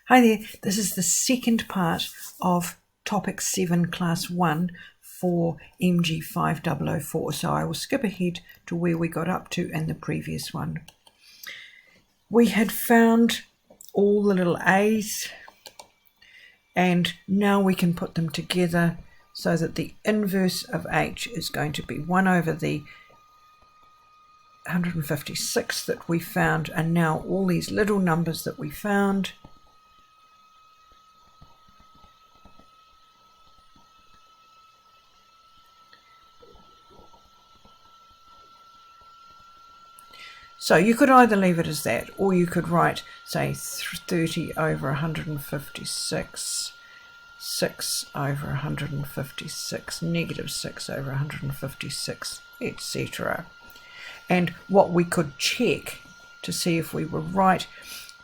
Hi there, this is the second part of Topic 7 Class 1 for MG5004, so I will skip ahead to where we got up to in the previous one. We had found all the little A's and now we can put them together so that the inverse of H is going to be 1 over the 156 that we found, and now all these little numbers that we found so you could either leave it as that, or you could write, say, 30 over 156, 6 over 156, negative 6 over 156, etc. And what we could check to see if we were right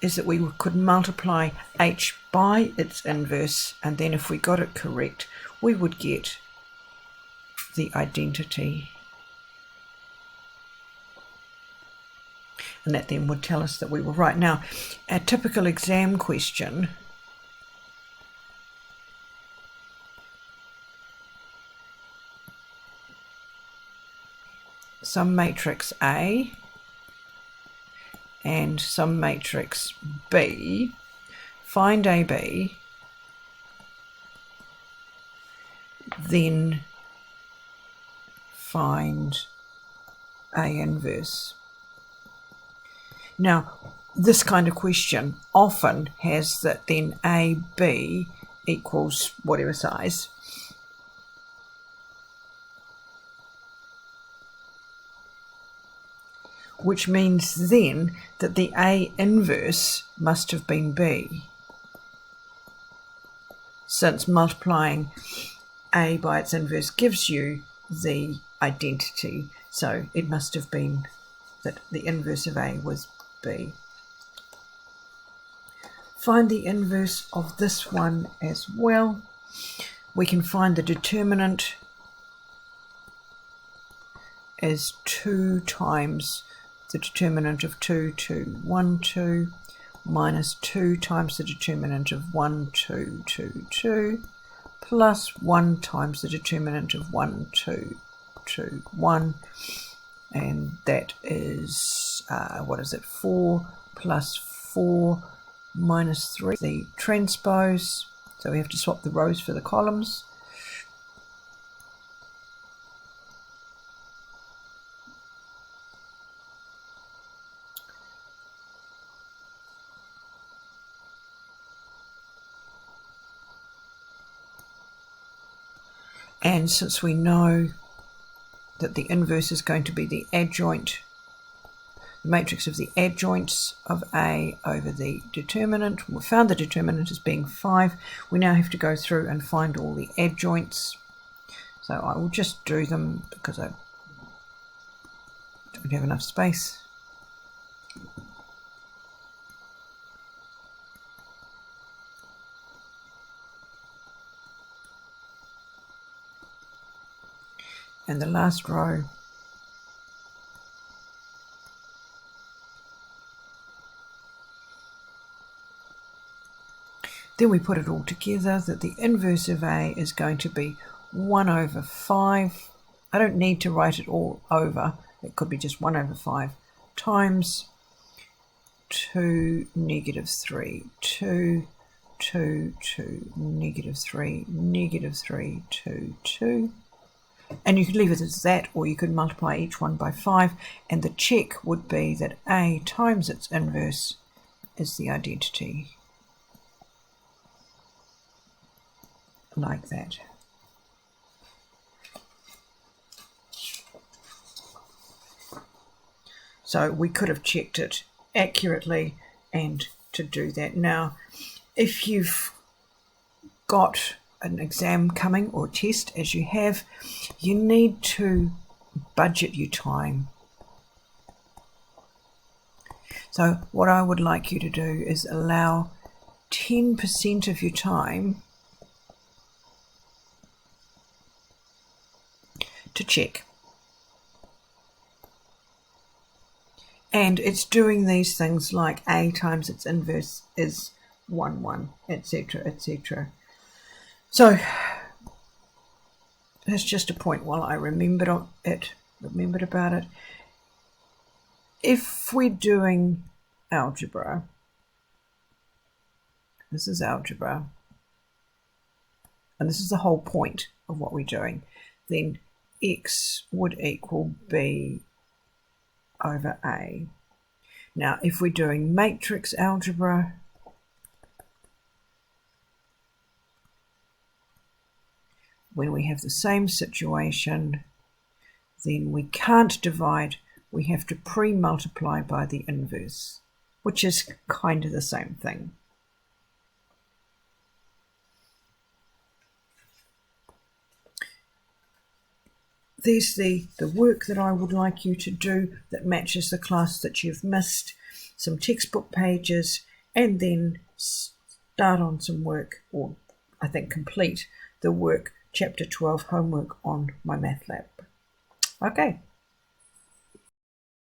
is that we could multiply H by its inverse, and then if we got it correct, we would get the identity. And that then would tell us that we were right. Now, a typical exam question some matrix A and some matrix B, find AB, then find A inverse. Now, this kind of question often has that then AB equals whatever size. Which means then that the A inverse must have been B, since multiplying A by its inverse gives you the identity. So it must have been that the inverse of A was B. Find the inverse of this one as well. We can find the determinant as 2 times the determinant of 2, 2, 1, 2, minus 2 times the determinant of 1, 2, 2, 2, plus 1 times the determinant of 1, 2, 2, 1, and that is, 4 plus 4 minus 3, the transpose, so we have to swap the rows for the columns. And since we know that the inverse is going to be the adjoint, the matrix of the adjoints of A over the determinant, we found the determinant as being 5. We now have to go through and find all the adjoints. So I will just do them because I don't have enough space. And the last row then we put it all together that the inverse of A is going to be 1 over 5. I don't need to write it all over, it could be just 1 over 5 times 2, negative 3, 2, 2, 2, negative 3, negative 3, 2, 2. And you could leave it as that, or you could multiply each one by 5, and the check would be that A times its inverse is the identity, like that. So we could have checked it accurately and to do that. Now, if you've got an exam coming or a test, as you have, you need to budget your time. So what I would like you to do is allow 10% of your time to check. And it's doing these things like A times its inverse is 1, 1, etc., etc. So that's just a point while I remembered about it. If we're doing algebra, this is algebra, and this is the whole point of what we're doing, then x would equal b over a. Now, if we're doing matrix algebra, when we have the same situation, then we can't divide, we have to pre-multiply by the inverse, which is kind of the same thing. There's the work that I would like you to do that matches the class that you've missed, some textbook pages, and then start on some work, or I think complete the work, Chapter 12 homework on my Math Lab. Okay.